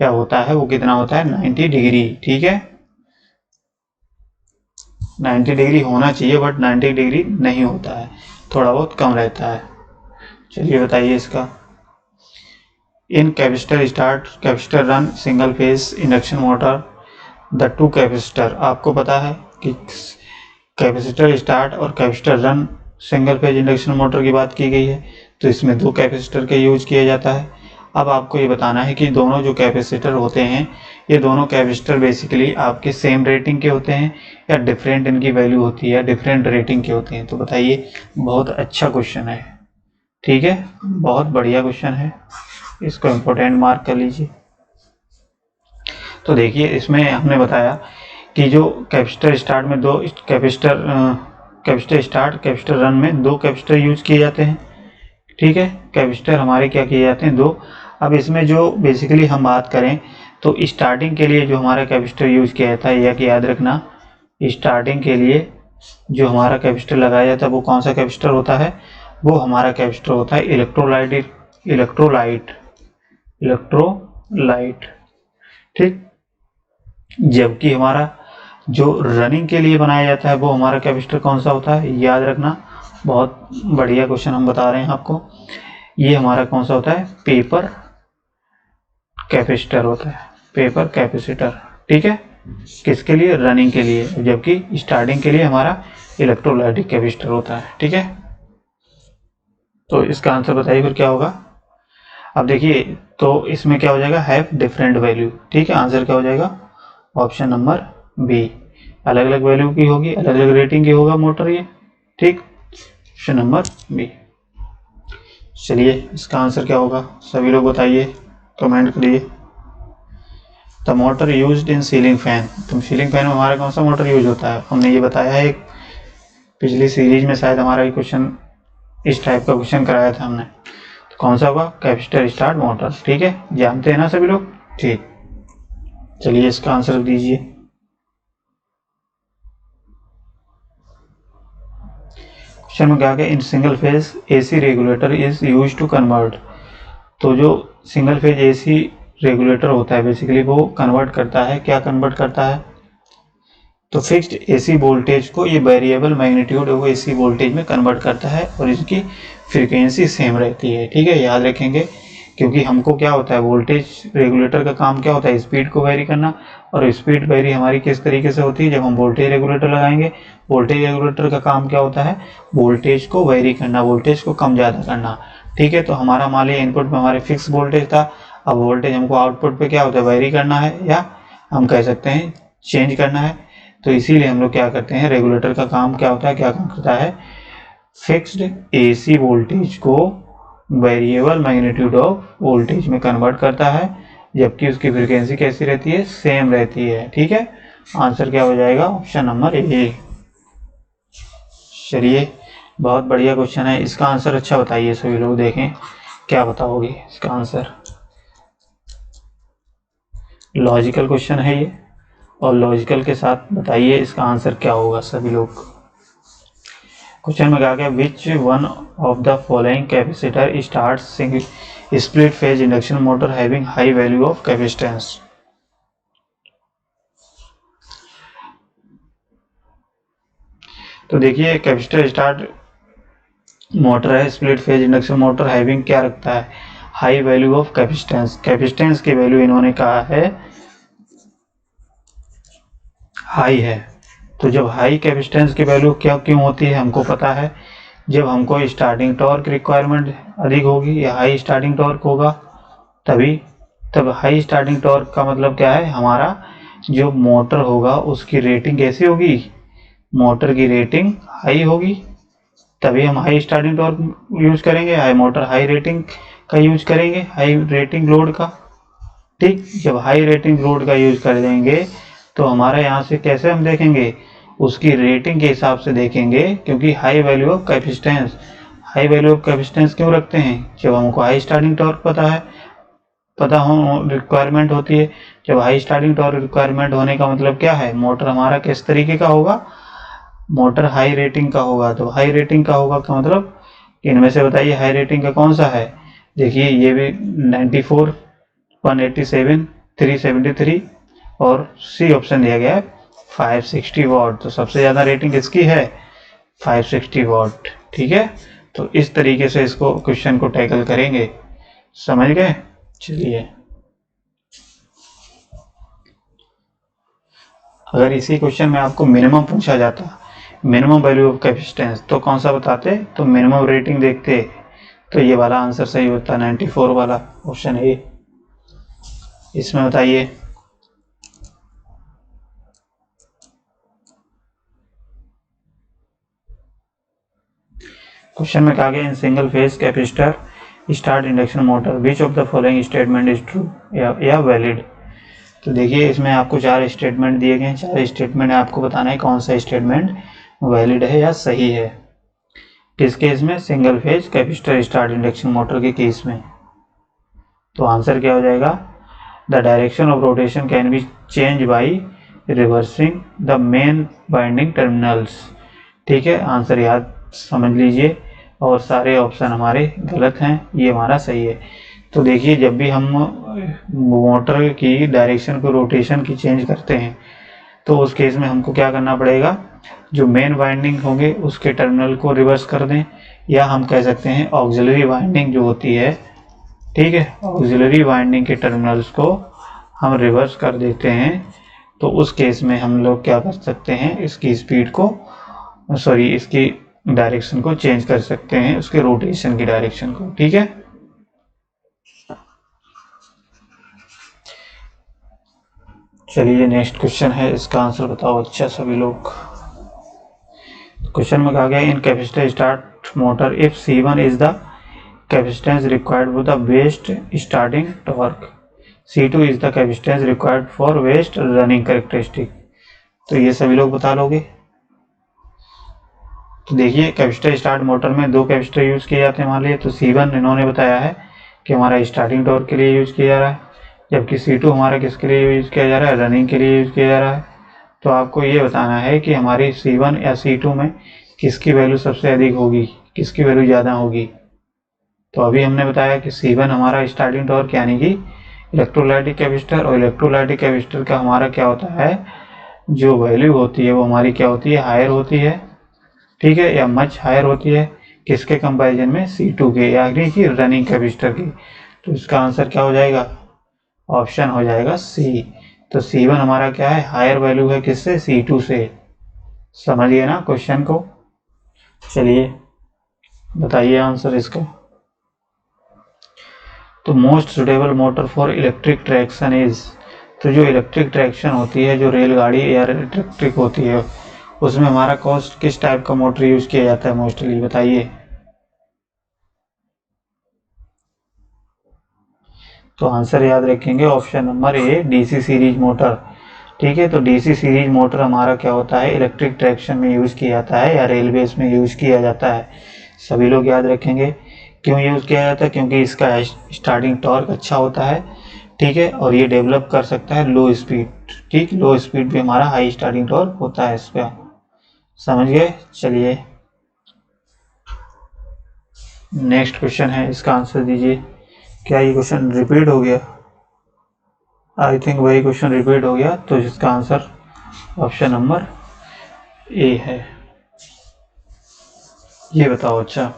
या होता है वो कितना होता है, 90 डिग्री। ठीक है, 90 डिग्री होना चाहिए, बट 90 डिग्री नहीं होता है, थोड़ा बहुत कम रहता है। चलिए बताइए इसका, इन capacitor start capacitor run single phase induction motor the two capacitor. आपको पता है कि कैपेसिटर स्टार्ट और capacitor run single phase induction motor की बात की गई है, तो इसमें दो कैपेसिटर का यूज किया जाता है। अब आपको ये बताना है कि दोनों जो कैपेसिटर होते हैं, ये दोनों कैपेसिटर बेसिकली आपके सेम रेटिंग के होते हैं या डिफरेंट इनकी वैल्यू होती है, डिफरेंट रेटिंग के होते हैं। तो बताइए, बहुत अच्छा क्वेश्चन है। ठीक है, बहुत बढ़िया क्वेश्चन है, इसको इम्पोर्टेंट मार्क कर लीजिए। तो देखिए इसमें हमने बताया कि जो कैपेसिटर स्टार्ट में दो कैपेसिटर स्टार्ट कैपेसिटर रन में दो कैपेसिटर यूज किए जाते हैं। ठीक है, कैपेसिटर हमारे क्या किए जाते हैं, दो। अब इसमें जो बेसिकली हम बात करें तो स्टार्टिंग के लिए जो हमारा कैपेसिटर यूज किया जाता है, यह याद रखना, स्टार्टिंग के लिए जो हमारा कैपेसिटर लगाया जाता है वो कौन सा कैपेसिटर होता है, वो हमारा कैपेसिटर होता है इलेक्ट्रोलाइट। ठीक, जबकि हमारा जो रनिंग के लिए बनाया जाता है वो हमारा कैपेसिटर कौन सा होता है, याद रखना, बहुत बढ़िया क्वेश्चन हम बता रहे हैं आपको। ये हमारा कौन सा होता है, पेपर कैपेसिटर होता है, पेपर कैपेसिटर। ठीक है, किसके लिए, रनिंग के लिए, जबकि स्टार्टिंग के लिए हमारा इलेक्ट्रोलाइटिक कैपेसिटर होता है। ठीक है, तो इसका आंसर बताइए फिर क्या होगा। अब देखिए, तो इसमें क्या हो जाएगा, हैव डिफरेंट वैल्यू। ठीक है, आंसर क्या हो जाएगा, ऑप्शन नंबर बी, अलग अलग वैल्यू की होगी, अलग अलग रेटिंग की होगा मोटर ये। ठीक, ऑप्शन नंबर बी। चलिए इसका आंसर क्या होगा सभी लोग बताइए, कमेंट करिए। The motor used in ceiling fan, तो सीलिंग फैन में हमारा कौन सा मोटर यूज होता है, हमने ये बताया है एक पिछली सीरीज में, शायद हमारा ये क्वेश्चन इस टाइप का क्वेश्चन कराया था हमने। तो कौन सा होगा, कैपेसिटर स्टार्ट मोटर। ठीक है, जानते हैं ना सभी लोग। ठीक, चलिए इसका आंसर दीजिए। क्वेश्चन में क्या है, in single phase AC regulator is use to convert, तो जो सिंगल फेज एसी रेगुलेटर होता है बेसिकली वो कन्वर्ट करता है, क्या कन्वर्ट करता है, तो फिक्स्ड एसी वोल्टेज को ये वेरिएबल मैग्नीट्यूड वो एसी वोल्टेज में कन्वर्ट करता है और इसकी फ्रीक्वेंसी सेम रहती है। ठीक है, याद रखेंगे, क्योंकि हमको क्या होता है, वोल्टेज रेगुलेटर का काम क्या होता है, स्पीड को वेरी करना, और स्पीड वेरी हमारी किस तरीके से होती है, जब हम वोल्टेज रेगुलेटर लगाएंगे। वोल्टेज रेगुलेटर का काम क्या होता है, वोल्टेज को वेरी करना, वोल्टेज को कम ज़्यादा करना। ठीक है, तो हमारा मान लिया इनपुट में हमारे फिक्स वोल्टेज था, अब वोल्टेज हमको आउटपुट पे क्या होता है, वेरी करना है, या हम कह सकते हैं चेंज करना है। तो इसीलिए हम लोग क्या करते हैं, रेगुलेटर का काम क्या होता है, क्या काम करता है, फिक्स्ड एसी वोल्टेज को वेरिएबल मैग्नीट्यूड ऑफ वोल्टेज में कन्वर्ट करता है, जबकि उसकी फ्रीक्वेंसी कैसी रहती है, सेम रहती है। ठीक है, आंसर क्या हो जाएगा, ऑप्शन नंबर ए। चलिए बहुत बढ़िया क्वेश्चन है, इसका आंसर अच्छा बताइए सभी लोग, देखें क्या बताओगे इसका आंसर। लॉजिकल क्वेश्चन है ये, और लॉजिकल के साथ बताइए इसका आंसर क्या होगा सभी लोग। क्वेश्चन में कहा गया, which one of the following capacitor start single split phase induction motor having high value of capacitance. तो देखिए कैपेसिटर स्टार्ट मोटर है, split phase induction motor having क्या रखता है, high value of capacitance. Capacitance की वैल्यू इन्होंने कहा है हाई है। तो जब हाई कैपेसिटेंस की वैल्यू क्या क्यों होती है, हमको पता है, जब हमको स्टार्टिंग टॉर्क रिक्वायरमेंट अधिक होगी या हाई स्टार्टिंग टॉर्क होगा तभी। तब हाई स्टार्टिंग टॉर्क का मतलब क्या है, हमारा जो मोटर होगा उसकी रेटिंग कैसी होगी, मोटर की रेटिंग हाई होगी, तभी हम हाई स्टार्टिंग टॉर्क यूज करेंगे, हाई मोटर हाई रेटिंग का यूज करेंगे, हाई रेटिंग लोड का। ठीक, जब हाई रेटिंग लोड का यूज कर देंगे तो हमारा यहाँ से कैसे हम देखेंगे, उसकी रेटिंग के हिसाब से देखेंगे, क्योंकि high value of capacitance, high value of capacitance क्यों रखते हैं, जब हमको हाई स्टार्टिंग टॉर्क पता हो रिक्वायरमेंट होती है। जब हाई स्टार्टिंग टॉर्क रिक्वायरमेंट होने का मतलब क्या है, मोटर हमारा किस तरीके का होगा, मोटर हाई रेटिंग का होगा। तो हाई रेटिंग का होगा का मतलब इनमें से बताइए हाई रेटिंग का कौन सा है, देखिए ये भी 94, 187, 373 और सी ऑप्शन दिया गया है 560 वाट। तो सबसे ज़्यादा रेटिंग किसकी है, 560 वाट। ठीक है, तो इस तरीके से इसको क्वेश्चन को टैकल करेंगे, समझ गए। चलिए अगर इसी क्वेश्चन में आपको मिनिमम पूछा जाता, मिनिमम वैल्यू ऑफ कैपेसिटेंस, तो कौन सा बताते, तो मिनिमम रेटिंग देखते, तो ये वाला आंसर सही होता 94 वाला, ऑप्शन ए। इसमें बताइए, क्वेश्चन में कहा गया, इन single phase capacitor start induction motor which of the following statement is true या वैलिड। तो देखिए इसमें आपको 4 स्टेटमेंट दिए गए हैं, 4 स्टेटमेंट आपको बताना है कौन सा स्टेटमेंट वैलिड है या सही है। किस केस में, single phase capacitor start induction motor के केस में। तो आंसर क्या हो जाएगा, the direction of rotation can be change by reversing the main winding terminals. ठीक है, आंसर याद समझ लीजिए, और सारे ऑप्शन हमारे गलत हैं, ये हमारा सही है। तो देखिए जब भी हम मोटर की डायरेक्शन को, रोटेशन की चेंज करते हैं, तो उस केस में हमको क्या करना पड़ेगा, जो मेन वाइंडिंग होंगे उसके टर्मिनल को रिवर्स कर दें, या हम कह सकते हैं ऑक्सिलरी वाइंडिंग जो होती है, ठीक है, ऑक्सिलरी वाइंडिंग के टर्मिनल्स को हम रिवर्स कर देते हैं। तो उस केस में हम लोग क्या कर सकते हैं, इसकी स्पीड को, सॉरी इसकी डायरेक्शन को चेंज कर सकते हैं, उसके रोटेशन की डायरेक्शन को। ठीक है, चलिए नेक्स्ट क्वेश्चन है, इसका आंसर बताओ अच्छा सभी लोग। क्वेश्चन में कहा गया, in capacitor start motor if C1 is the capacitance required for the best starting torque, C2 is the capacitance required for best running characteristic. तो ये सभी लोग बता लोगे। तो देखिए कैपेसिटर स्टार्ट मोटर में दो कैपेसिटर यूज किए जाते हैं मान लिए, तो C1 इन्होंने बताया है कि हमारा स्टार्टिंग टॉर्क के लिए यूज किया जा रहा है, जबकि C2 हमारा किसके लिए यूज किया जा रहा है, रनिंग के लिए यूज किया जा रहा है। तो आपको ये बताना है कि हमारी C1 या C2 में किसकी वैल्यू सबसे अधिक होगी, किसकी वैल्यू ज़्यादा होगी। तो अभी हमने बताया कि C1 हमारा स्टार्टिंग टॉर्क यानी कि इलेक्ट्रोलाइटिक कैपेसिटर, और इलेक्ट्रोलाइटिक कैपेसिटर का हमारा क्या होता है, जो वैल्यू होती है वो हमारी क्या होती है, हायर होती है, ठीक है, या मच हायर होती है, किसके कंपैरिजन में, C2 के, यानी कि रनिंग कैपेसिटर की। तो इसका आंसर क्या हो जाएगा, ऑप्शन हो जाएगा C। तो C1 हमारा क्या है, हायर वैल्यू है किससे, C2 से। समझिए ना क्वेश्चन को। चलिए बताइए आंसर इसका। तो most suitable motor for electric traction is, तो जो इलेक्ट्रिक ट्रैक्शन होती है, जो रेलगाड़ी या इलेक्ट्रिक होती है, उसमें हमारा कॉस्ट किस टाइप का मोटर यूज किया जाता है मोस्टली, बताइए। तो आंसर याद रखेंगे option number A, DC series motor. ठीक है, तो डीसी सीरीज मोटर हमारा क्या होता है, इलेक्ट्रिक ट्रैक्शन में यूज किया जाता है या रेलवेज में यूज किया जाता है। सभी लोग याद रखेंगे क्यों यूज किया जाता है, क्योंकि इसका स्टार्टिंग टॉर्क अच्छा होता है, ठीक है, और ये डेवलप कर सकता है लो स्पीड, ठीक, लो स्पीड भी हमारा हाई स्टार्टिंग टॉर्क होता है इसका। समझ गए। चलिए नेक्स्ट क्वेश्चन है, इसका आंसर दीजिए। क्या ये क्वेश्चन रिपीट हो गया, आई थिंक वही क्वेश्चन रिपीट हो गया, तो इसका आंसर ऑप्शन नंबर ए है। ये बताओ। अच्छा,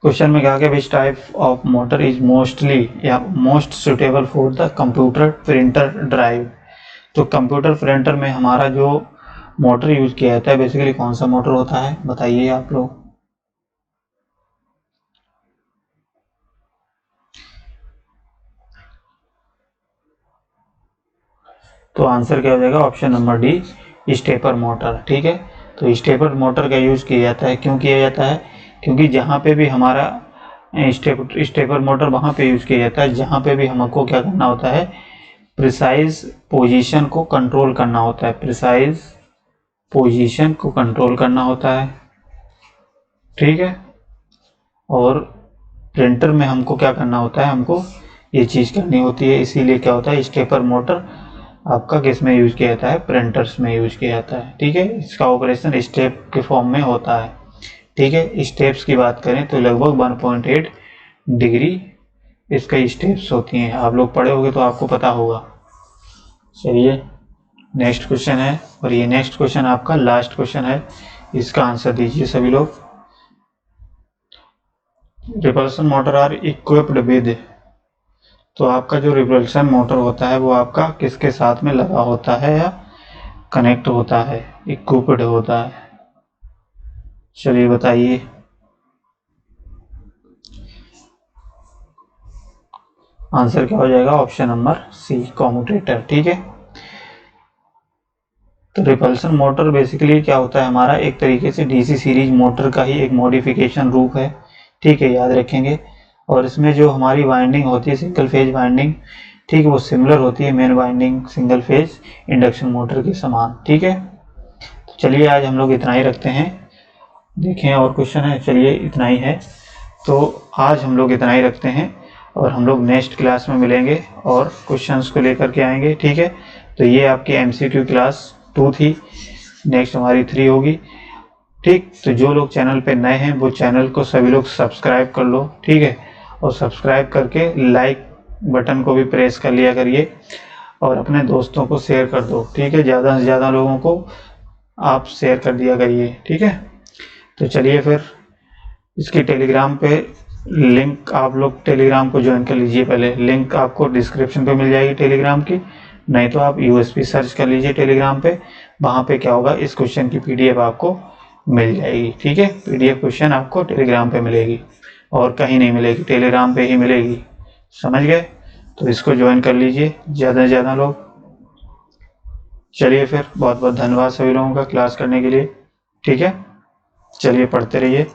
क्वेश्चन में कहा गया which type of motor is mostly या most suitable for the computer printer drive. तो कंप्यूटर प्रिंटर में हमारा जो मोटर यूज किया जाता है बेसिकली कौन सा मोटर होता है, बताइए आप लोग। तो आंसर क्या हो जाएगा, option number D, stepper motor. ठीक है, तो स्टेपर मोटर का यूज किया जाता है, क्यों किया जाता है, क्योंकि जहाँ पे भी हमारा स्टेपर मोटर वहाँ पे यूज किया जाता है जहाँ पे भी हमको क्या करना होता है, प्रिसाइज पोजीशन को कंट्रोल करना होता है, प्रिसाइज पोजीशन को कंट्रोल करना होता है, ठीक है। और प्रिंटर में हमको क्या करना होता है, हमको ये चीज़ करनी होती है, इसीलिए क्या होता है, स्टेपर मोटर आपका किस में यूज किया जाता है, प्रिंटर्स में यूज किया जाता है। ठीक है, इसका ऑपरेशन स्टेप के फॉर्म में होता है। ठीक है, स्टेप्स की बात करें तो लगभग 1.8 डिग्री इसका स्टेप्स होती हैं, आप लोग पढ़े होंगे तो आपको पता होगा। चलिए नेक्स्ट क्वेश्चन है, और ये नेक्स्ट क्वेश्चन आपका लास्ट क्वेश्चन है, इसका आंसर दीजिए सभी लोग। Repulsion motor are equipped with, तो आपका जो रिपल्सन मोटर होता है वो आपका किसके साथ में लगा होता है या कनेक्ट होता है, इक्विप्ड होता है। चलिए बताइए। आंसर क्या हो जाएगा, ऑप्शन नंबर सी, कॉम्यूटेटर। ठीक है, तो रिपल्सन मोटर बेसिकली क्या होता है, हमारा एक तरीके से डीसी सीरीज मोटर का ही एक मॉडिफिकेशन रूप है। ठीक है, याद रखेंगे। और इसमें जो हमारी वाइंडिंग होती है सिंगल फेज वाइंडिंग, ठीक है, वो सिमिलर होती है main winding single phase induction motor के समान। ठीक है, तो चलिए आज हम लोग इतना ही रखते हैं, देखें और क्वेश्चन है, चलिए इतना ही है, तो आज हम लोग इतना ही रखते हैं, और हम लोग नेक्स्ट क्लास में मिलेंगे और क्वेश्चंस को लेकर के आएंगे। ठीक है, तो ये आपकी MCQ क्लास 2 थी, नेक्स्ट हमारी 3 होगी। ठीक, तो जो लोग चैनल पे नए हैं वो चैनल को सभी लोग सब्सक्राइब कर लो, ठीक है, और सब्सक्राइब करके लाइक बटन को भी प्रेस कर लिया करिए, और अपने दोस्तों को शेयर कर दो। ठीक है, ज़्यादा से ज़्यादा लोगों को आप शेयर कर दिया करिए। ठीक है, तो चलिए फिर इसकी टेलीग्राम पे लिंक, आप लोग टेलीग्राम को ज्वाइन कर लीजिए पहले, लिंक आपको डिस्क्रिप्शन पे मिल जाएगी टेलीग्राम की, नहीं तो आप USB सर्च कर लीजिए टेलीग्राम पे, वहाँ पे क्या होगा, इस क्वेश्चन की PDF आपको मिल जाएगी। ठीक है, PDF क्वेश्चन आपको टेलीग्राम पे मिलेगी और कहीं नहीं मिलेगी, टेलीग्राम पे ही मिलेगी। समझ गए, तो इसको ज्वाइन कर लीजिए ज़्यादा से ज़्यादा लोग। चलिए फिर बहुत बहुत धन्यवाद सभी लोगों का क्लास करने के लिए। ठीक है, चलिए पढ़ते रहिए।